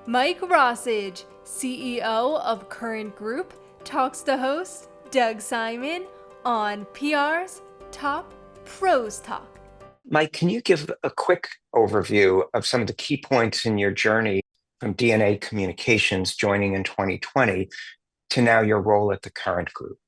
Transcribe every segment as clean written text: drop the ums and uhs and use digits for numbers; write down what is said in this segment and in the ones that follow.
Mike Rosich, CEO of Current Group, talks to host Doug Simon on PR's Top Pros Talk. Mike, can you give a quick overview of some of the key points in your journey from DNA Communications joining in 2020 to now your role at the Current Group?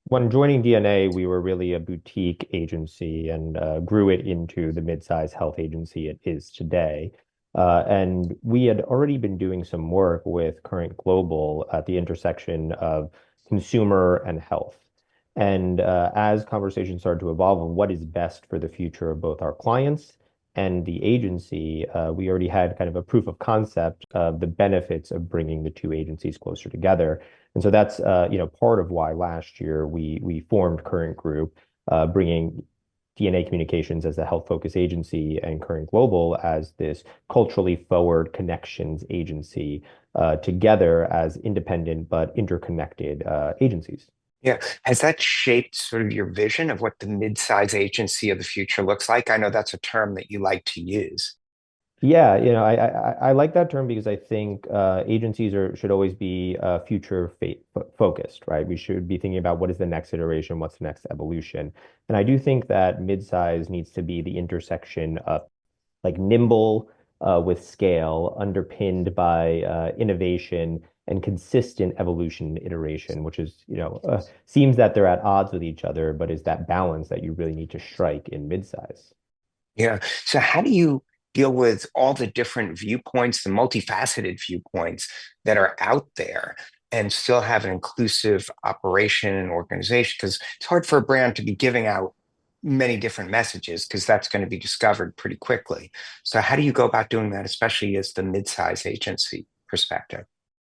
When joining DNA, we were really a boutique agency and grew it into the mid-sized health agency it is today. And we had already been doing some work with Current Global at the intersection of consumer and health. And as conversations started to evolve on what is best for the future of both our clients and the agency, we already had kind of a proof of concept of the benefits of bringing the two agencies closer together. And so that's part of why last year we formed Current Group, bringing DNA Communications as a health focus agency and Current Global as this culturally forward connections agency together as independent but interconnected agencies. Yeah. Has that shaped sort of your vision of what the mid-size agency of the future looks like? I know that's a term that you like to use. Yeah, I like that term because I think agencies should always be future focused, right? We should be thinking about what is the next iteration, what's the next evolution. And I do think that mid-size needs to be the intersection of like nimble with scale, underpinned by innovation and consistent evolution and iteration, which is, seems that they're at odds with each other, but is that balance that you really need to strike in mid-size. Yeah. So how do you deal with all the different viewpoints, the multifaceted viewpoints that are out there and still have an inclusive operation and organization? Because it's hard for a brand to be giving out many different messages because that's going to be discovered pretty quickly. So how do you go about doing that, especially as the mid-size agency perspective?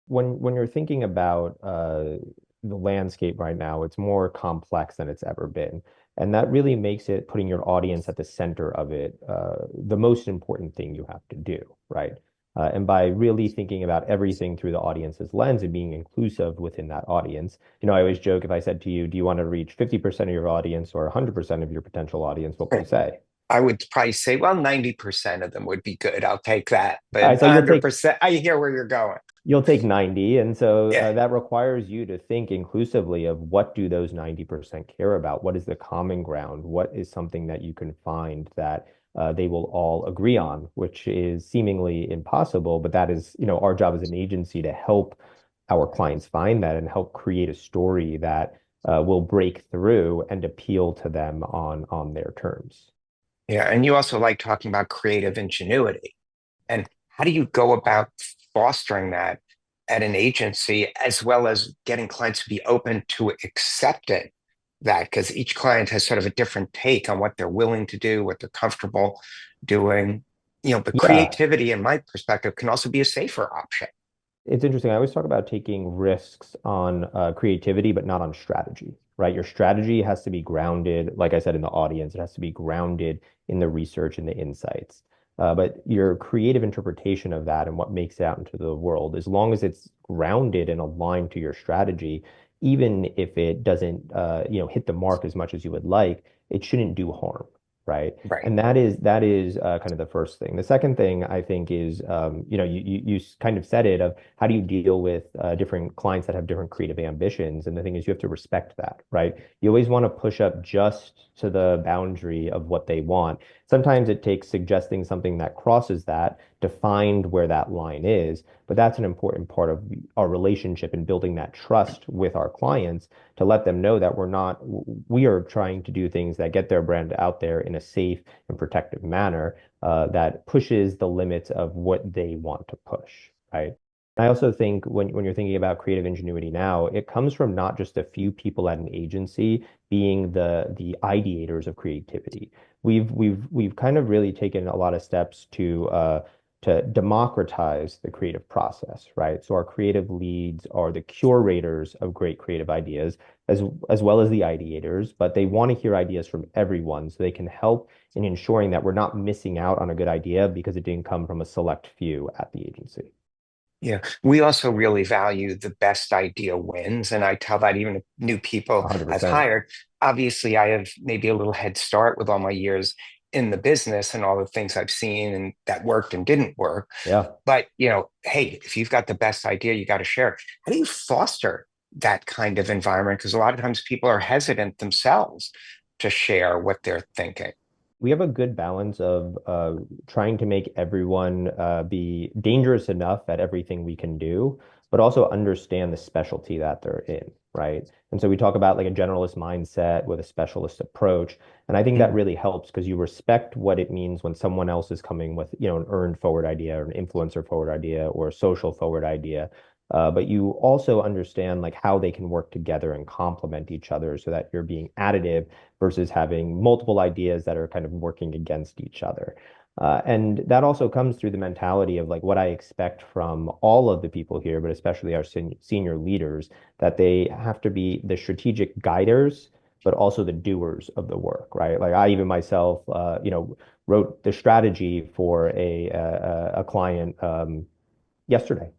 When you're thinking about the landscape right now, it's more complex than it's ever been. And that really makes it putting your audience at the center of it the most important thing you have to do, right? And by really thinking about everything through the audience's lens and being inclusive within that audience, I always joke if I said to you, do you want to reach 50% of your audience or 100% of your potential audience? What would you say? I would probably say, well, 90% of them would be good. I'll take that. But All right, so 100%, I hear where you're going. You'll take 90. And so Yeah. that requires you to think inclusively of what do those 90% care about? What is the common ground? What is something that you can find that they will all agree on, which is seemingly impossible, but that is, our job as an agency to help our clients find that and help create a story that will break through and appeal to them on their terms. Yeah. And you also like talking about creative ingenuity. And how do you go about fostering that at an agency, as well as getting clients to be open to accepting that? Because each client has sort of a different take on what they're willing to do, what they're comfortable doing. But Yeah. creativity, in my perspective, can also be a safer option. It's interesting. I always talk about taking risks on creativity, but not on strategy, right? Your strategy has to be grounded, like I said, in the audience. It has to be grounded in the research and the insights. But your creative interpretation of that and what makes it out into the world, as long as it's grounded and aligned to your strategy, even if it doesn't, hit the mark as much as you would like, it shouldn't do harm, right? Right. And that is kind of the first thing. The second thing I think is, you kind of said it of how do you deal with different clients that have different creative ambitions, and the thing is you have to respect that, right? You always want to push up just to the boundary of what they want. Sometimes it takes suggesting something that crosses that to find where that line is, but that's an important part of our relationship and building that trust with our clients to let them know that we are trying to do things that get their brand out there in a safe and protective manner that pushes the limits of what they want to push, right? I also think when you're thinking about creative ingenuity now, it comes from not just a few people at an agency being the ideators of creativity. We've kind of really taken a lot of steps to democratize the creative process, right? So our creative leads are the curators of great creative ideas, as well as the ideators, but they want to hear ideas from everyone so they can help in ensuring that we're not missing out on a good idea because it didn't come from a select few at the agency. Yeah. We also really value the best idea wins. And I tell that even to new people I've 100%. hired. Obviously, I have maybe a little head start with all my years in the business and all the things I've seen and that worked and didn't work. Yeah. But, hey, if you've got the best idea, you got to share it. How do you foster that kind of environment? Because a lot of times people are hesitant themselves to share what they're thinking. We have a good balance of trying to make everyone be dangerous enough at everything we can do, but also understand the specialty that they're in, right? And so we talk about like a generalist mindset with a specialist approach. And I think that Mm. really helps because you respect what it means when someone else is coming with, an earned forward idea or an influencer forward idea or a social forward idea. But you also understand like how they can work together and complement each other so that you're being additive versus having multiple ideas that are kind of working against each other. And that also comes through the mentality of like what I expect from all of the people here, but especially our senior leaders, that they have to be the strategic guiders, but also the doers of the work, right? Like I even myself, wrote the strategy for a client yesterday.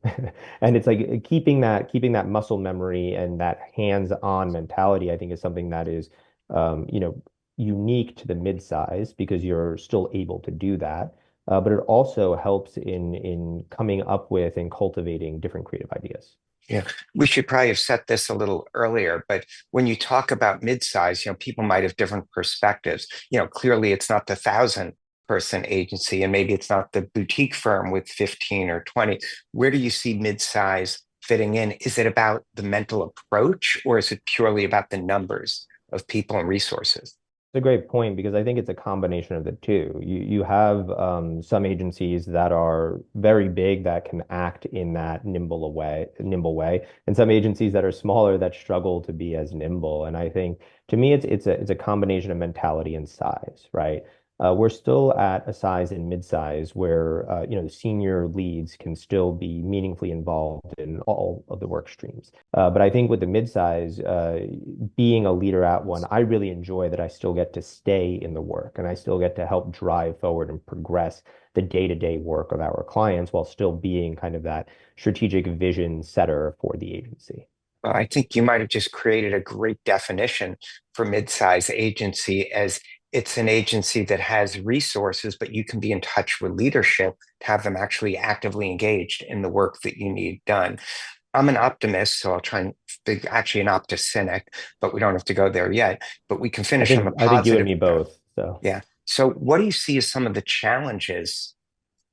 And it's like keeping that muscle memory and that hands-on mentality, I think is something that is um, you know, unique to the mid-size because you're still able to do that. But it also helps in coming up with and cultivating different creative ideas. Yeah, we should probably have set this a little earlier, but when you talk about mid-size, people might have different perspectives. Clearly it's not the 1,000-person agency, and maybe it's not the boutique firm with 15 or 20. Where do you see mid-size fitting in? Is it about the mental approach, or is it purely about the numbers of people and resources? It's a great point because I think it's a combination of the two. You have some agencies that are very big that can act in that nimble way, and some agencies that are smaller that struggle to be as nimble. And I think to me, it's a combination of mentality and size, right? We're still at a size in mid-size where the senior leads can still be meaningfully involved in all of the work streams. But I think with the mid-size, being a leader at one, I really enjoy that I still get to stay in the work and I still get to help drive forward and progress the day-to-day work of our clients while still being kind of that strategic vision setter for the agency. I think you might have just created a great definition for mid-size agency as it's an agency that has resources, but you can be in touch with leadership to have them actually actively engaged in the work that you need done. I'm an optimist, so I'll try and be actually an optocynic, but we don't have to go there yet. But we can I finish on the think I think you and positive. me both. So. Yeah. So what do you see as some of the challenges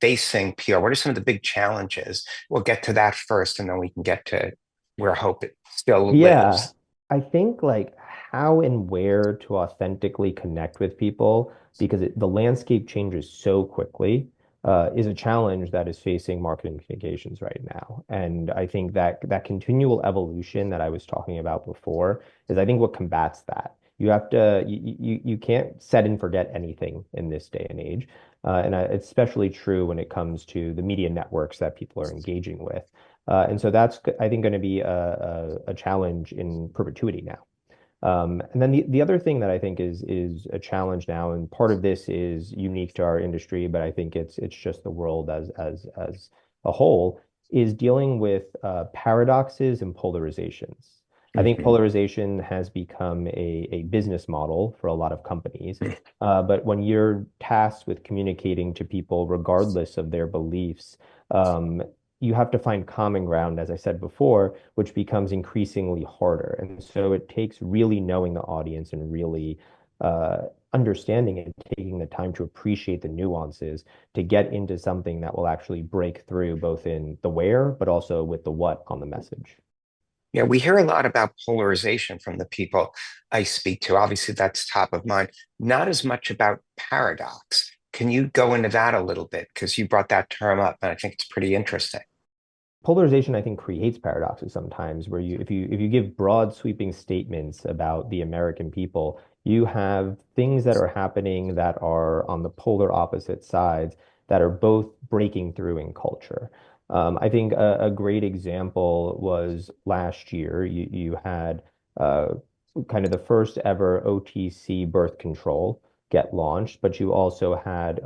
facing PR? What are some of the big challenges? We'll get to that first, and then we can get to where hope it still Yeah, lives. I think like how and where to authentically connect with people because the landscape changes so quickly is a challenge that is facing marketing communications right now. And I think that continual evolution that I was talking about before is I think what combats that. You have to you can't set and forget anything in this day and age. It's especially true when it comes to the media networks that people are engaging with. And so that's, I think, going to be a challenge in perpetuity now. And then the other thing that I think is a challenge now, and part of this is unique to our industry, but I think it's just the world as a whole, is dealing with paradoxes and polarizations. I think Mhm. polarization has become a business model for a lot of companies. But when you're tasked with communicating to people, regardless of their beliefs, um, you have to find common ground, as I said before, which becomes increasingly harder. And so it takes really knowing the audience and really uh, understanding and taking the time to appreciate the nuances to get into something that will actually break through both in the where, but also with the what on the message. Yeah, we hear a lot about polarization from the people I speak to. Obviously, that's top of mind. Not as much about paradox. Can you go into that a little bit? Because you brought that term up, and I think it's pretty interesting. Polarization, I think, creates paradoxes sometimes where if you give broad sweeping statements about the American people, you have things that are happening that are on the polar opposite sides that are both breaking through in culture. I think a great example was last year. You had uh, kind of the first ever OTC birth control get launched, but you also had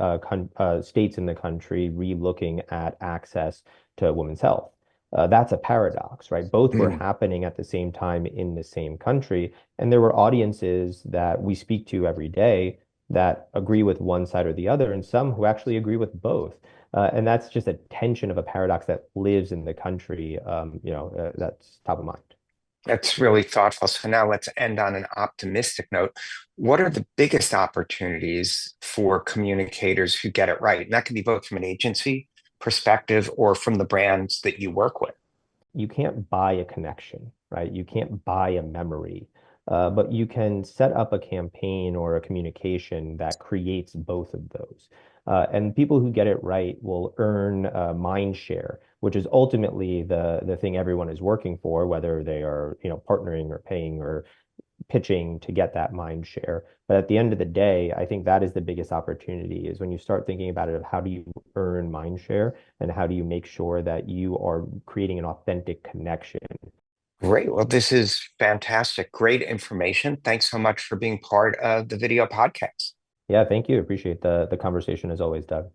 states in the country re-looking at access to women's health. That's a paradox, right? Both were Mm. happening at the same time in the same country, and there were audiences that we speak to every day that agree with one side or the other, and some who actually agree with both. And that's just a tension of a paradox that lives in the country. That's top of mind. That's really thoughtful. So now let's end on an optimistic note. What are the biggest opportunities for communicators who get it right? And that could be both from an agency perspective or from the brands that you work with. You can't buy a connection, right? You can't buy a memory, but you can set up a campaign or a communication that creates both of those. And people who get it right will earn mind share, which is ultimately the thing everyone is working for, whether they are, partnering or paying or pitching to get that mind share. But at the end of the day, I think that is the biggest opportunity is when you start thinking about it of how do you earn mind share and how do you make sure that you are creating an authentic connection. Great. Well, this is fantastic. Great information. Thanks so much for being part of the video podcast. Yeah, thank you. Appreciate the conversation as always, Doug.